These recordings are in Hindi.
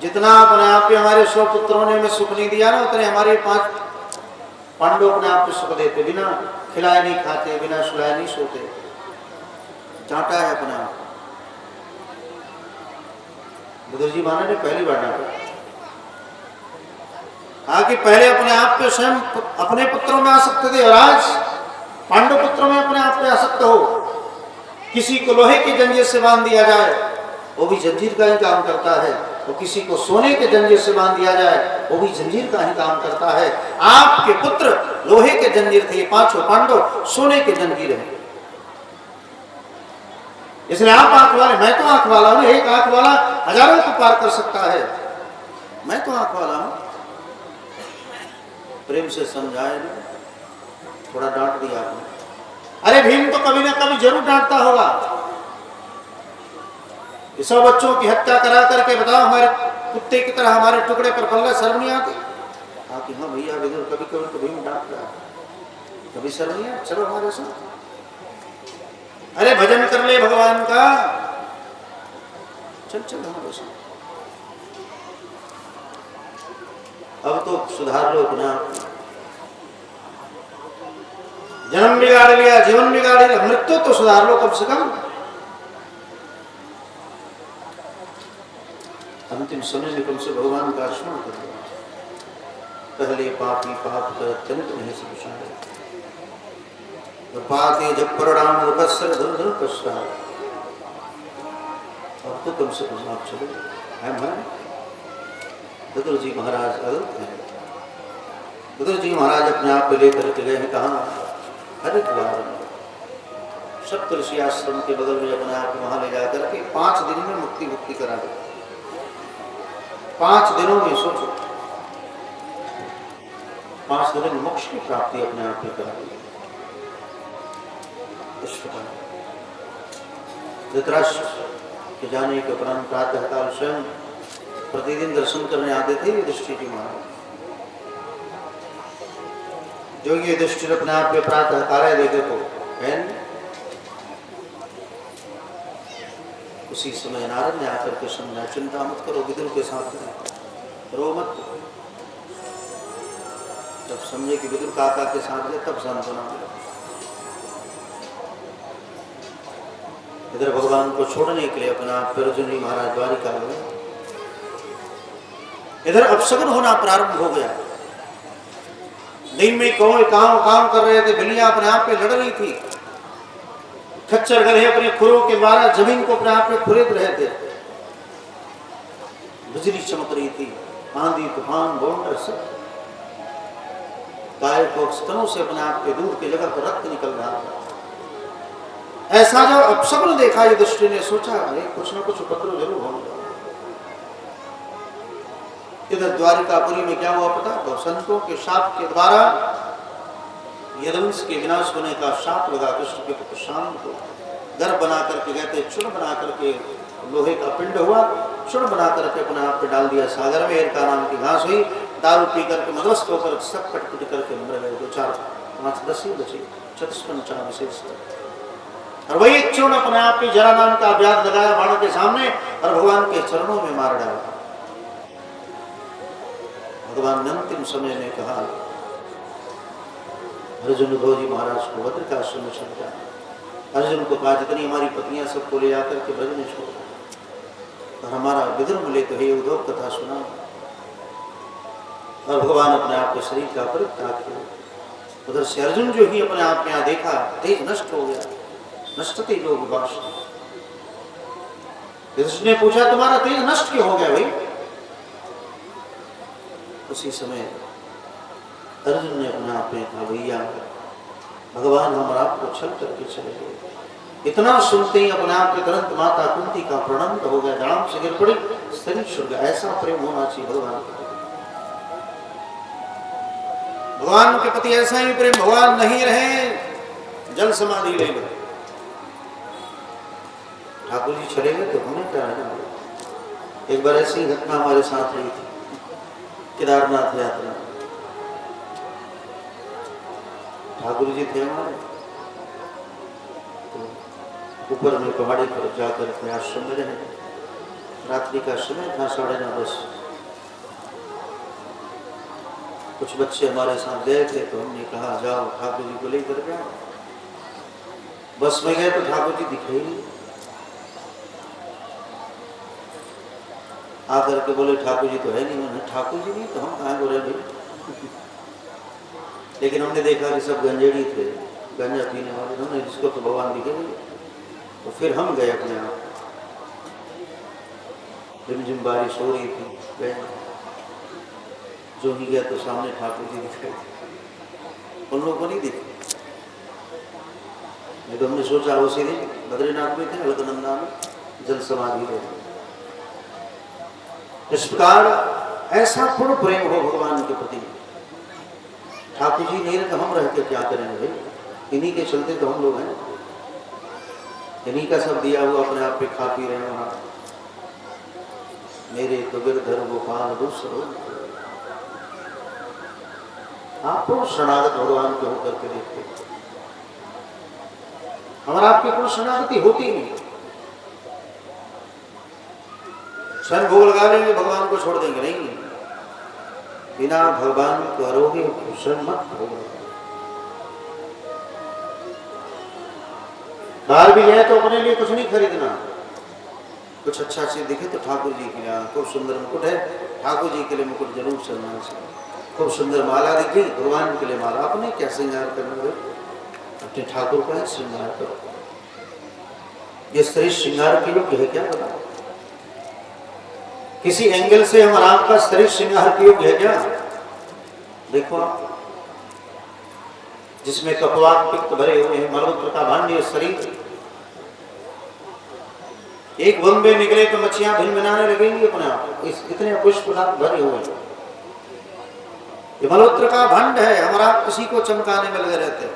जितना अपने आप पे हमारे 100 पुत्रों ने हमें सुख नहीं दिया ना, उतने हमारे 5 पांडव अपने आप पे सुख देते। बिना खिलाए नहीं खाते, बिना सुलाए नहीं सोते। डांटा है अपने आप। बुद्ध जी महाराज ने पहली बार डांटा, कहा कि पहले अपने आप पे स्वयं अपने पुत्रों में आसक्त थे, और आज पांडव पुत्रों में अपने आप पे आसक्त हो। किसी को लोहे की जंजीर से बांध दिया जाए, वो भी जंजीर का ही काम करता है। तो किसी को सोने के जंजीर से बांध दिया जाए, वो भी जंजीर का ही काम करता है। आपके पुत्र लोहे के जंजीर थे, 5 पांडव सोने के जंजीर हैं। इसलिए आप आंख वाले, मैं तो आंख वाला हूं। एक आंख वाला हजारों को पार कर सकता है, मैं तो आंख वाला हूं। प्रेम से समझाए, थोड़ा डांट दिया आपने। अरे भीम तो कभी ना कभी जरूर डांटता होगा। ये 100 बच्चों की हत्या करा करके बताओ, हमारे कुत्ते की तरह हमारे टुकड़े पर पल्ला शर्म नहीं आती? कि हाँ भैया विदुर, कभी कभी तो भीम डांट रहा है, कभी शर्म नहीं आती? चलो हमारे साथ, अरे भजन कर ले भगवान का, चल चल हमारे साथ। अब तो सुधार लो अपना। जन्म बिगाड़ लिया, जीवन बिगाड़ लिया, मृत्यु तो सुधार लो कम से कम। अंतिम समय में कम से भगवान का स्मरण कर लो। पहले पापी पाप कर अत्यंत नहीं समझाए, पाते जब परिणाम उपस्तर धुर धुर पश्चात। अब तो कम से कम आप चलो है। बुद्ध जी महाराज अद्भुत है। बुद्ध जी महाराज अपने आप को लेकर के गए हैं कहाँ? हरिद्वार। सप्तऋषि आश्रम के बगल में अपने आप वहां ले जाकर के 5 दिन में मुक्ति करा दे। 5 दिनों में सोचो, 5 दिनों में मोक्ष की प्राप्ति अपने आप में करा दी। इस प्रकार धृतराष्ट्र के जाने के उपरांत प्रातः काल स्वयं प्रतिदिन दर्शन करने आते थे युधिष्ठिर जी महाराज। जो ये युधिष्ठिर अपने आप में प्रातः काल देखे को उसी समय नारद ने आकर के समझा, चिंता मत करो, विदुर के साथ रो मत। जब समझे कि विदुर काका के साथ है तब सांत्वना मिला। इधर भगवान को छोड़ने के लिए अपना अर्जुन जी महाराज द्वारिका में, इधर अपशगुन होना प्रारंभ हो गया। दिन में कौन काम कर रहे थे, बिल्लियां अपने आप पे लड़ रही थी, खच्चर गधे अपने खुरों के द्वारा जमीन को अपने आप में खुरेद रहे थे, बिजली चमक रही थी, आंधी तूफान बोंडर सब, गाय को स्तनों से अपने आप के दूध की जगह पर रक्त निकल रहा था। ऐसा जब अपशगुन देखा युधिष्ठिर ने सोचा, अरे कुछ न कुछ उपद्रव जरूर होगा। इधर द्वारिकापुरी में क्या हुआ पता? तो संतों के शाप के द्वारा यदुवंश के विनाश होने का शाप लगा। कृष्ण के पुत्र शाम को गर्भ बना करके गए थे, चूर्ण बना करके लोहे का पिंड हुआ, चूर्ण बना करके अपने आप पे डाल दिया सागर में। एरका नाम की घास हुई, दारू पी करके मदवस्थ होकर सब कटपिट करके मर गए। 2 4 5 10 ही बचे, 54 विशेष। और वही चूर्ण अपने आप पे जरा नाम का व्याध लगाया बाणों के सामने और भगवान के चरणों में मार डाला। भगवान ने अंतिम समय में कहा अर्जुन को, जी महाराज को वज्र का आश्रम में छोड़ा। अर्जुन को कहा जितनी हमारी पत्नियां सबको ले जाकर के ब्रज में छोड़, और हमारा विदुर मिले तो हे उद्धव कथा सुना। और भगवान अपने आप के शरीर का परित्याग किया। उधर से अर्जुन जो ही अपने आप में यहाँ देखा, तेज नष्ट हो गया। नष्टते लोग वाश। युधिष्ठिर ने पूछा तुम्हारा तेज नष्ट क्यों हो गया भाई? उसी समय अर्जुन ने अपने आप में कहा भैया भगवान हमारा आपको छल करके चले गए। इतना सुनते ही अपने आप के तुरंत माता कुंती का प्रणंद हो गया, जड़ाम से गिर पड़ी, शरीर छूट गया। ऐसा प्रेम होना चाहिए भगवान के प्रति। भगवान के प्रति ऐसा ही प्रेम। भगवान नहीं रहे जल समाधि ले लो। ठाकुर जी चले गए तो हमें क्या है? एक बार ऐसी घटना हमारे साथ हुई थी केदारनाथ यात्रा। ठाकुर जी थे हमारे, तो ऊपर में पहाड़ी पर जाकर अपने आश्रम में रहे। रात्रि का समय था, 9:30। कुछ बच्चे हमारे साथ गए थे तो हमने कहा जाओ ठाकुर जी को लेकर जाओ। बस में गए तो ठाकुर जी दिखे ही। आकर के बोले ठाकुर जी तो है नहीं। मैंने ठाकुर जी नहीं तो हम कहाँ बोले भाई। लेकिन हमने देखा कि सब गंजेड़ी थे, गंजा पीने वाले। हमने जिसको तो भगवान दिखे नहीं। तो फिर हम गए अपने आप। झिमझिम बारिश हो रही थी, गए। जो ही गया तो सामने ठाकुर जी दिखे। उन लोगों को नहीं दिखे। नहीं तो हमने सोचा उसी दिन बद्रीनाथ में थे, अलकनंदा में जल समाधि है। इस प्रकार ऐसा पूर्ण प्रेम हो भगवान के प्रति। ठाकुर जी नहीं रहे तो हम रह के क्या करेंगे भाई। इन्हीं के चलते तो हम लोग हैं। इन्हीं का सब दिया हुआ अपने आप पे खा पी रहे हैं। वहां मेरे तो गिरधर गोपाल दूसरो। आपको शरणागत भगवान के होकर के देखते। हमारा आपकी कोई शरणागति होती नहीं। स्वयं भोग लगा लेंगे, भगवान को छोड़ देंगे नहीं। बिना भगवान करोगे स्वयं मत भोग। बाहर भी गए तो अपने लिए कुछ नहीं खरीदना। कुछ अच्छा चीज दिखे तो ठाकुर जी के लिए खूब सुंदर मुकुट है, ठाकुर जी के लिए मुकुट जरूर चलना चाहिए। खूब सुंदर माला दिखी, भगवान के लिए माला। अपने क्या श्रृंगार करना है, अपने ठाकुर का ही श्रृंगार करो। ये शरीर श्रृंगार के योग्य है क्या बताओ? किसी एंगल से हमारा आपका शरीर श्रृंगार के योग्य है क्या? देखो आप, जिसमें कपवात पित्त भरे हुए हैं, मलमूत्र का भांड्य शरीर। एक बम्बे निकले तो मच्छियां भिनभिनाने लगेंगी अपने आप। इतने पुष्प भरे हुए हैं। ये मलमूत्र का भांड है। हमारा किसी को चमकाने में लगे रहते हैं।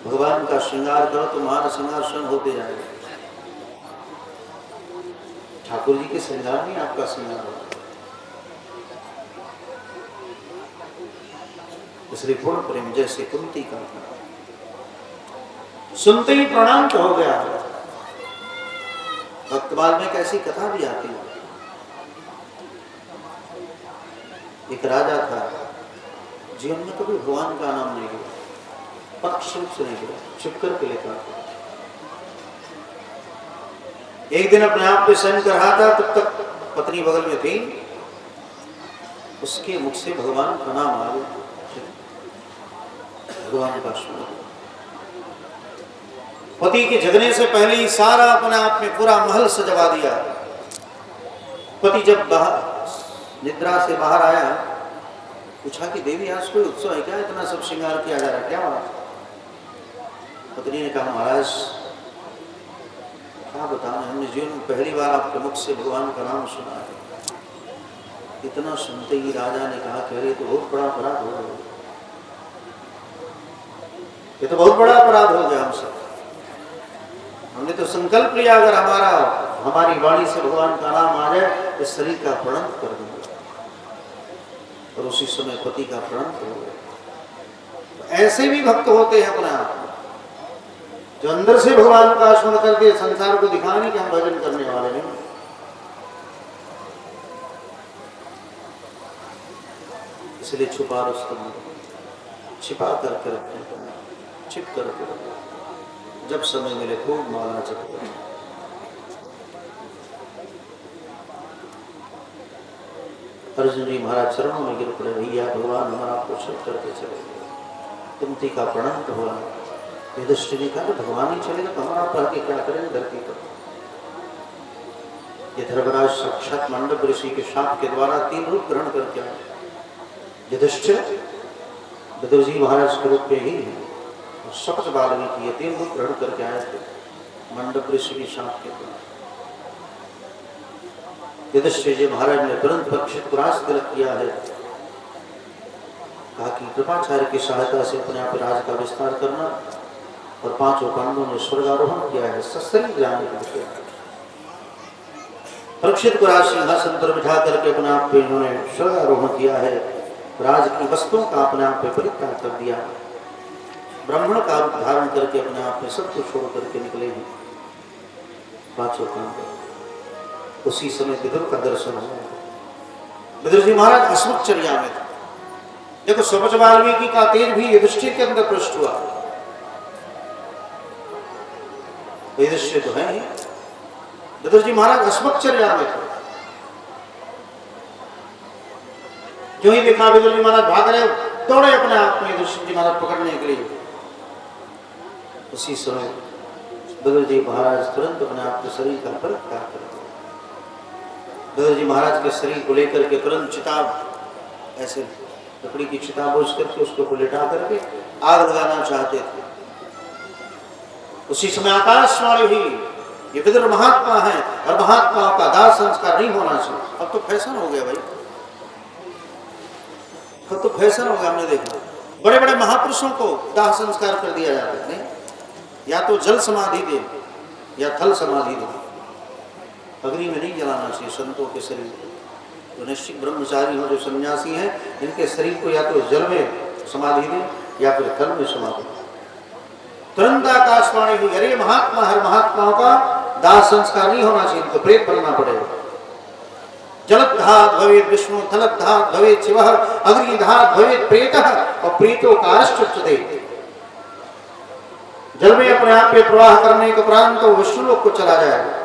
भगवान का श्रृंगार करो तो महान श्रृंगार स्वयं होते जाएगा। ठाकुर जी के श्रृंगार नहीं आपका श्रृंगार होगा। इसलिए पूर्ण प्रेम जैसे कुंती का सुनते ही प्रणाम तो हो गया। भक्तवाल में कैसी कथा भी आती है। एक राजा था, जीवन में कभी भगवान का नाम नहीं लिया, पक्ष रूप से नहीं लिया, चुप करके लेता। एक दिन अपने आप पे सहन कर रहा था, तब तक पत्नी बगल में थी। उसके मुख से भगवान का नाम आ गया। भगवान का स्मरण। पति के जगने से पहले ही सारा अपने आप में पूरा महल सजवा दिया। पति जब निद्रा से बाहर आया, पूछा कि देवी आज कोई उत्सव है क्या? इतना सब श्रृंगार किया जा रहा है, क्या बात? पत्नी ने कहा महाराज क्या बताना, हमने जीवन में पहली बार आपके मुख से भगवान का नाम सुना है। इतना सुनते ही राजा ने कहा कि अरे तो बहुत बड़ा अपराध हो गया। ये तो बहुत बड़ा अपराध हो गया हमसे। हमने तो संकल्प लिया अगर हमारी वाणी से भगवान का नाम आ जाए तो शरीर का प्रणत कर देंगे। और उसी समय पति का प्रणत हो गया। ऐसे भी भक्त होते हैं अपने आप, जो अंदर से भगवान का स्मरण करके संसार को दिखाने कि हम भजन करने वाले नहीं। इसलिए छुपा रुस्तम, छिपा करके रखने, छिप करके रखो। जब समय मिले खूब माला जपो। अर्जुन जी महाराज चरणों में गिर पड़े, भैया भगवान हमारा आपको छिप करके चले। कुंती का प्रणत हुआ। युधिष्ठिर ने कहा भगवान ही चलेगा तो हमारा पढ़ के क्या करेंगे धरती पर? ये धर्मराज साक्षात मंडप ऋषि के शाप के द्वारा 3 रूप ग्रहण करके आए। युधिष्ठिर विदुर जी महाराज के रूप में ही शपथ वाल्मीकि 3 रूप ग्रहण करके आए थे मंडप ऋषि के शाप के द्वारा। युधिष्ठिर जी महाराज ने तुरंत परीक्षित को राज तिलक किया है। कहा कि कृपाचार्य की सहायता से अपने आप राज का विस्तार करना। और 5 पांडवों ने स्वर्गारोहण किया है, सशरीर जाने के लिए। परीक्षित को राज सिंहासन पर बिठा करके अपने आप पे इन्होंने स्वर्गारोहण किया है। राज की वस्तुओं का अपने आप पे परित्याग कर दिया। ब्राह्मण का रूप धारण करके अपने आप में सब कुछ छोड़ करके निकले हैं पांचों पांडव। उसी समय विदुर का दर्शन हुआ। विदुर जी महाराज अस्मत्चर्या में थे। देखो स्वपच वाल्मीकि का तेज भी युधिष्ठिर के अंदर प्रविष्ट हुआ। युधिष्ठिर तो है ही। विदुर जी महाराज अस्मत्चर्या में थे। जो ही देखा विदुर जी महाराज भाग रहे, दौड़े अपने आप में युधिष्ठिर जी महाराज पकड़ने के लिए। उसी समय विदुर जी महाराज तुरंत अपने आप के शरीर का परित्याग कर दिया। विदुर जी महाराज के शरीर को लेकर के तुरंत चिता, ऐसे लकड़ी की चिता बोझ करके उसको लिटा करके आग लगाना चाहते थे। उसी समय आकाशवाणी हुई, ये विदुर महात्मा है और महात्माओं का दाह संस्कार नहीं होना चाहिए। अब तो फैशन हो गया भाई, अब तो फैशन हो गया। हमने देखा बड़े बड़े महापुरुषों को दाह संस्कार कर दिया जाता है। नहीं, या तो जल समाधि दे या थल समाधि दे, अग्नि में नहीं जलाना चाहिए संतों के शरीर को। जो निश्चित ब्रह्मचारी हो, जो सन्यासी हैं, इनके शरीर को या तो जल में समाधि दे या फिर थल में समाधि दे। तुरंत आकाशवाणी हुई, अरे महात्मा, हर महात्माओं का दाह संस्कार नहीं होना चाहिए, इनको प्रेत बनना पड़ेगा। जलद्धात भवेत् विष्णु, थलद्धात भवेत् शिवः, अग्निधात भवेत् प्रेतः और प्रेतो कारश्चुच्यते। जल में अपने आप पे प्रवाह करने के उपरांत तो विष्णु लोक को चला जाएगा।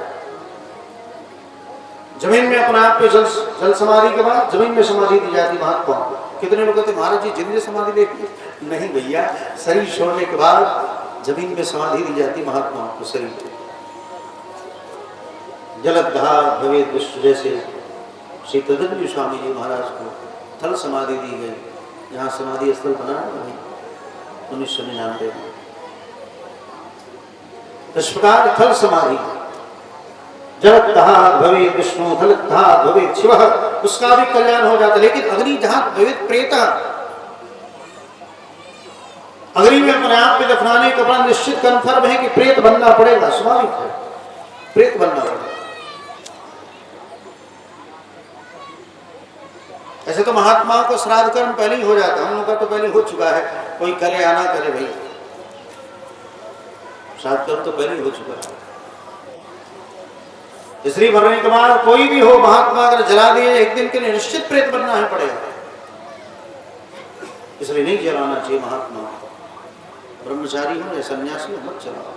जमीन में अपने आप पे जल समाधि के बाद जमीन में समाधि दी जाती महात्माओं को। कितने लोग कहते महाराज जी जिंदगी समाधि लेती, नहीं भैया, शरीर छोड़ने के बाद जमीन में समाधि दी जाती महात्माओं को शरीर को। जलद्धार भवेत् विष्णु, जैसे श्री तदंजलि स्वामी जी महाराज को थल समाधि दी गई, जहाँ समाधि स्थल बना है 1999 में। इस प्रकार थल समाधि, जलद्धात भवेत् विष्णु, थलद्धात भवेत् शिवः, उसका भी कल्याण हो जाता। लेकिन अग्निधात भवेत् प्रेतः, अग्नि में अपने आप पे दफनाने के बाद निश्चित कन्फर्म है कि प्रेत बनना पड़ेगा, स्वाभाविक है, प्रेत बनना पड़ेगा। ऐसे तो महात्माओं को श्राद्ध कर्म पहले ही हो जाता, हम लोग का तो पहले हो चुका है, कोई करे या ना करे भाई, श्राद्ध कर्म तो पहले ही हो चुका है। तीसरी मरने के बाद कोई भी हो महात्मा अगर जला दिए, एक दिन के लिए निश्चित प्रेत बनना ही पड़ेगा, इसलिए नहीं जलाना चाहिए महात्मा। ब्रह्मचारी हो या सन्यासी हो मत जलाओ,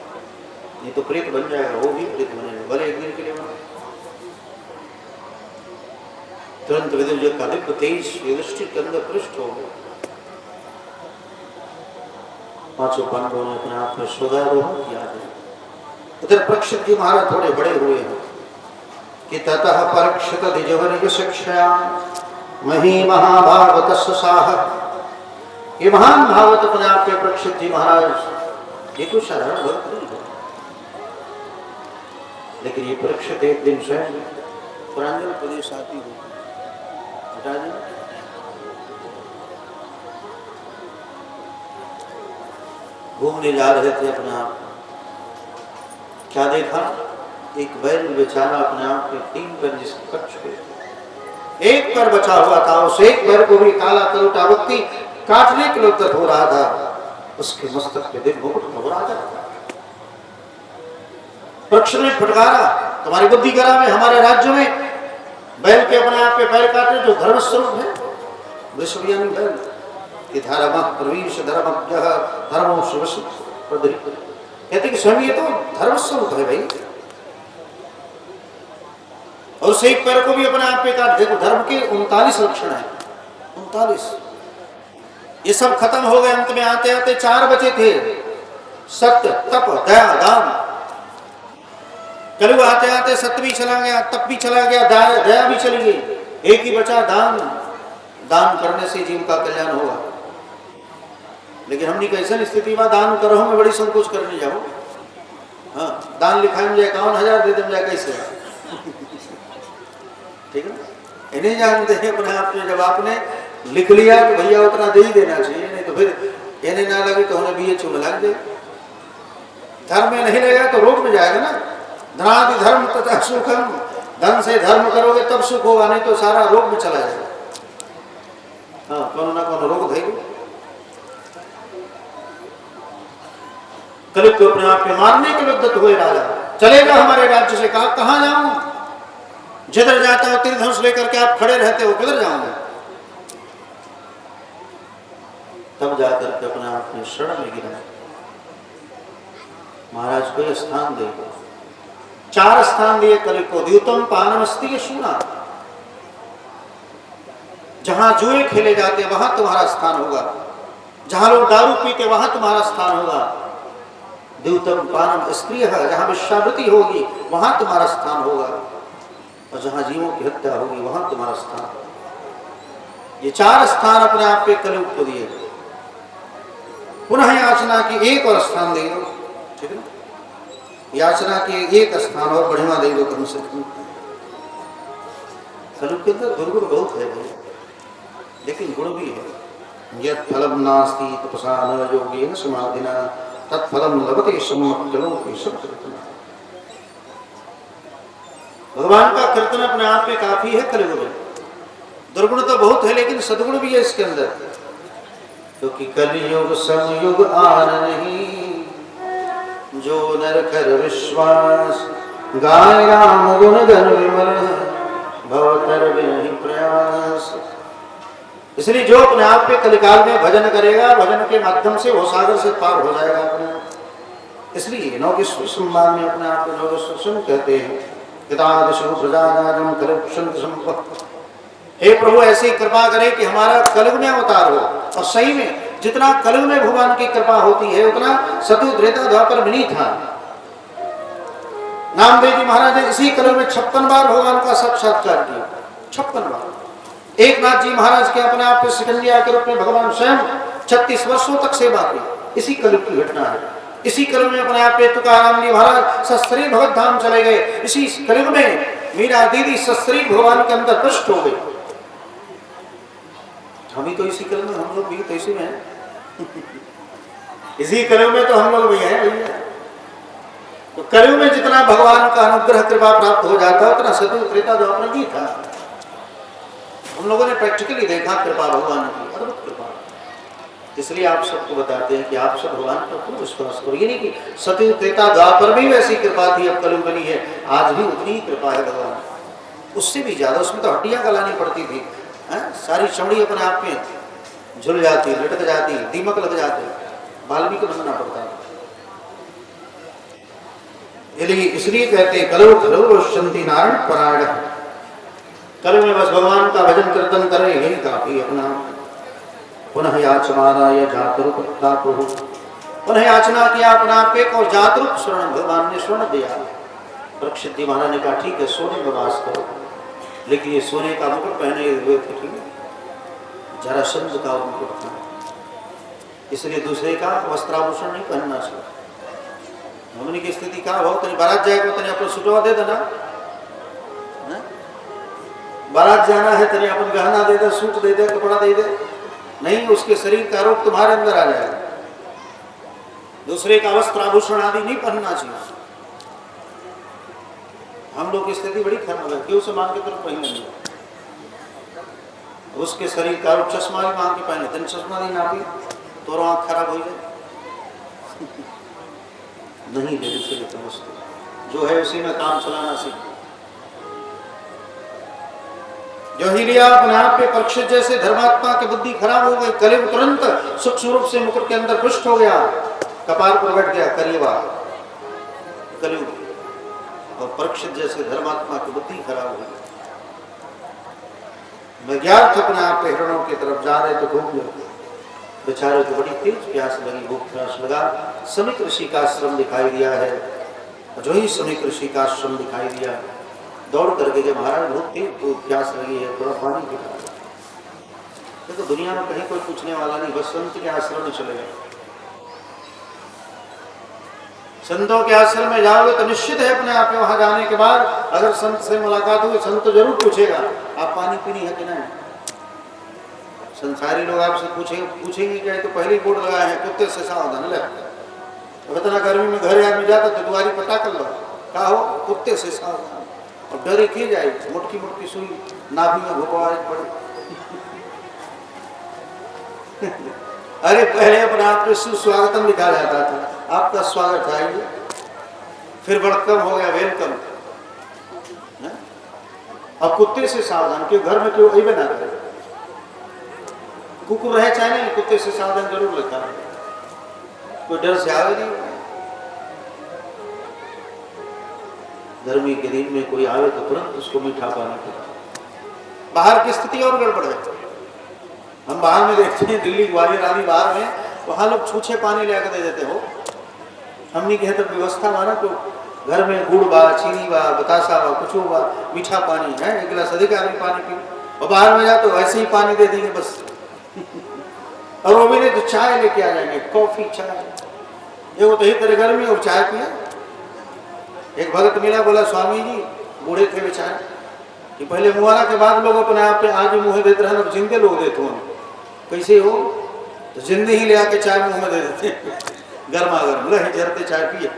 नहीं तो प्रेत बन जाएगा, वो भी प्रेत बनेगा, भले एक दिन के लिए बने। तुरंत विदुर जी का दिव्य तेज युधिष्ठिर के अंदर पृष्ठ हो गया। पांचों पांडवों ने अपने आप में स्वगारोहण किया है। इधर परीक्षित जी महाराज थोड़े बड़े हुए हैं कि ततः परीक्षित द्विजवर्ग शिक्षा मही महाभागवत साह। ये महान भागवत अपने आप के परीक्षित जी महाराज ये कुछ साधारण भक्त नहीं है, लेकिन ये परीक्षित एक दिन स्वयं पुरांजल प्रदेश आती हो घूमने जा रहे थे अपने आप, क्या देखा, एक बैल बेचारा अपने आप के 3 पैर जिसके कट चुके थे, एक पैर बचा हुआ था, उस एक पैर को भी काला कलूटा व्यक्ति काटने के लिए उद्यत हो रहा था, उसके मस्तक पे दिन मुकुट नजर आ जाता। परीक्षित ने फटकारा, तुम्हारी बुद्धि करा में हमारे राज्य में बैल के अपने आप पे पैर काटे जो धर्म स्वरूप है, विश्वयानी बैल कि धर्म प्रवीश धर्मज्ञ धर्मो शिवश प्रदरि, कहते कि स्वयं ये तो धर्म स्वरूप है भाई, और उस एक पैर को भी अपने आप पे काट। देखो धर्म के 39 लक्षण है, 39, ये सब खत्म हो गए। अंत में आते आते 4 बचे थे, सत्य तप दया दान। कलयुग आते आते सत्य भी चला गया, तप भी चला गया, दया भी चली गई, एक ही बचा दान। दान करने से जीव का कल्याण होगा। लेकिन हमने कैसे स्थिति में दान करो में बड़ी संकोच करने जाओ। हाँ, दान लिखाएं जाए 51,000 दे दें जाए कैसे, ठीक है, इन्हें जानते हैं अपने आप में। जब आपने लिख लिया तो भैया उतना दे ही देना चाहिए, नहीं तो फिर इन्हें ना लगे तो उन्हें BHU में लग दे। धर्म में नहीं लगेगा तो रोग में जाएगा ना। धनादि धर्म तथा सुखम, धन से धर्म करोगे तब सुख होगा, नहीं तो सारा रोग में चला जाएगा। हाँ, कौन ना कौन रोग देगी। कलियुग को अपने आप में मारने के लिए उद्यत हुए राजा, चलेगा हमारे राज्य से, कहा कहां जाऊं, जिधर जाता हूं तीर धनुष लेकर के आप खड़े रहते हो, किधर जाऊंगा। तब जाकर के अपने आप में शरण में गिरा, महाराज को यह स्थान दे, 4 स्थान दिए कलियुग को। द्यूतम पानमस्ती शूना, जहां जुए खेले जाते वहां तुम्हारा स्थान होगा, जहां लोग दारू पीते वहां तुम्हारा स्थान होगा। द्यूतम पानम स्त्रिय, जहां विश्वावृत्ति होगी वहां तुम्हारा स्थान होगा, और जहां जीवों की हत्या होगी वहां तुम्हारा स्थान। ये 4 स्थान अपने आप पे कलियुग को दिए। पुनः याचना की एक और स्थान दे दो, ठीक है ना, याचना की एक स्थान और बढ़िया दे दो कम से कम। कलियुग के अंदर दुर्गुण बहुत है भाई, लेकिन गुण भी है। यत् फलम नास्ति तपसा न योगेन समाधिना तत्फलम लभते सम्यक् सत्कृतना। भगवान का कीर्तन अपने आप में काफी है कलियुग में। दुर्गुण तो बहुत है लेकिन सद्गुण भी है इसके अंदर, क्योंकि कलियुग संयुग आन नहीं, जो नर कर विश्वास गाय राम गुण गण विमल भवतर बिन प्रयास। इसलिए जो अपने आप पे कलिकाल में भजन करेगा, भजन के माध्यम से वो सागर से पार हो जाएगा अपने आप। इसलिए नौकेश्वर संवाद में अपने आप को कहते हैं, हे प्रभु ऐसी कृपा करे कि हमारा कलियुग में अवतार हो। और सही में जितना कलियुग में भगवान की कृपा होती है उतना सतयुग त्रेता द्वापर में नहीं था। नामदेव जी महाराज ने इसी कलियुग में 56 बार भगवान का साक्षात्कार किया, 56 बार। एकनाथ जी महाराज के अपने आप सिकंदिया के रूप में भगवान स्वयं 36 वर्षों तक सेवा की, इसी कलियुग की घटना है। इसी कलियुग में अपने आप तुकाराम जी महाराज सस्त्री भगवत धाम चले गए। इसी कलियुग में मीरा दीदी सस्त्री भगवान के अंदर पुष्ट हो गई। हम ही तो इसी कलियुग में, हम लोग भी तो इसी में हैं। इसी कलियुग में तो हम लोग भी हैं भैया। तो कलियुग में जितना भगवान का अनुग्रह कृपा प्राप्त हो जाता है उतना सतयुग त्रेता द्वापर भी था। हम लोगों ने प्रैक्टिकली देखा कृपा भगवान की, अद्भुत कृपा। इसलिए आप सबको बताते हैं कि आप सब भगवान पर खूब विश्वास करो। ये नहीं कि सतयुग त्रेता द्वापर भी वैसी कृपा थी, अब कलियुग बनी है, आज भी उतनी ही कृपा है भगवान, उससे भी ज्यादा। उसमें तो हड्डियां गलानी पड़ती थी, सारी चमड़ी अपने आप में झुल जाती, लटक जाती, दीमक लग जाते, वाल्मीकि बनना पड़ता। इसलिए कहते हैं कलो खलो शांति नारायण परायण। कल में बस भगवान का भजन कीर्तन करें यही काफी अपना। पुनः याचमानाय जातरूपता प्रभु, पुनः याचना किया अपना एक और जातरूप स्वर्ण भगवान ने स्वर्ण दिया। परीक्षित जी महाराज ने कहा ठीक है सोने में वास करो, लेकिन ये सोने का मुकुट पहने हुए थे, ठीक है, जरासंध का मुकुट था, इसलिए दूसरे का वस्त्राभूषण नहीं पहनना चाहिए। हमने की स्थिति क्या हो, तनी बारात जाएगा तनी अपना सुटवा दे देना, बारात जाना है तनी अपन गहना दे दे, सूट दे दे, कपड़ा दे दे, नहीं उसके शरीर का रोग तुम्हारे अंदर आ जाएगा। दूसरे का वस्त्र आभूषण आदि नहीं पहनना चाहिए। हम लोग की स्थिति बड़ी खराब है, क्यों से मांग के तरफ पहने नहीं, उसके शरीर का रोग चश्मा भी मांग के पहने, तनी चश्मा नहीं ना तो आँख खराब हो जाए। नहीं ले दूसरे वस्तु जो है उसी में काम चलाना सीखो। जो ही लिया अपने आप पे परीक्षित जैसे धर्मात्मा की बुद्धि खराब हो गई, कलियुग तुरंत सूक्ष्म रूप से मुकुट के अंदर पुष्ट हो गया, कपार पर बैठ गया करीबा कलियुग। और परीक्षित जैसे धर्मात्मा की बुद्धि खराब हो गई। विज्ञात अपने आप पे हिरणों की तरफ जा रहे तो घूम गए, बेचारे को बड़ी तेज प्यास लगी, भूख प्यास लगा। समीक ऋषि का आश्रम दिखाई दिया है। जो ही समीक ऋषि का आश्रम दिखाई दिया, दौड़ करके जब महाराज बहुत तेज प्यास लगी है, थोड़ा पानी पिला। तो दुनिया में कहीं कोई पूछने वाला नहीं, बस संत के आश्रम में चले गए। संतों के आश्रम में जाओगे तो निश्चित है अपने आप में वहां जाने के बाद अगर संत से मुलाकात होगी, संत तो जरूर पूछेगा आप पानी पीनी है कि नहीं। संसारी लोग आपसे पूछेंगे क्या, तो पहले बोर्ड लगाए हैं कुत्ते से सावधान ले। तो इतना गर्मी में घर आदमी जाता तो दुआरी पता कर लो, क्या हो कुत्ते से सावधान। और डरे की जाए, मुटकी मुटकी सुई नाभि में घुपवाए पड़े। अरे पहले अपने आप में सुस्वागतम लिखा जाता था, आपका स्वागत है, आइए। फिर वेलकम हो गया, वेलकम। अब कुत्ते से सावधान, क्यों घर में क्यों वही बना करे, कुकुर रहे चाहे नहीं, कुत्ते से सावधान जरूर लगता है, कोई डर से आवे नहीं। गर्मी के दिन में कोई आवे तो तुरंत उसको मीठा पानी पिलाओ। बाहर की स्थिति और गड़बड़ है, हम बाहर में देखते हैं दिल्ली ग्वालियर आदि बाहर में, वहां लोग छूछे पानी ले आकर दे देते हो। हमने कहे तो व्यवस्था माना तो घर में गुड़ बा, चीनी बा, बतासा बा, कुछ बा, मीठा पानी है, एक गिलास अधिक आदमी पानी पी, और बाहर में जा तो वैसे ही पानी दे देंगे बस। और वो भी नहीं तो चाय लेके आ जाएंगे, कॉफी चाय, ये वो तो ही तरह गर्मी और चाय पिया। एक भगत मिला, बोला स्वामी जी, बूढ़े थे बेचारे, कि पहले मुआरा के बाद लोग अपने आप पे आज मुँह देते रहे, जिंदे लोग देते हो, कैसे हो, तो जिंदे ही ले आके चाय मुँह में दे देते, गर्मा गर्म, ले जरते चाय पिए।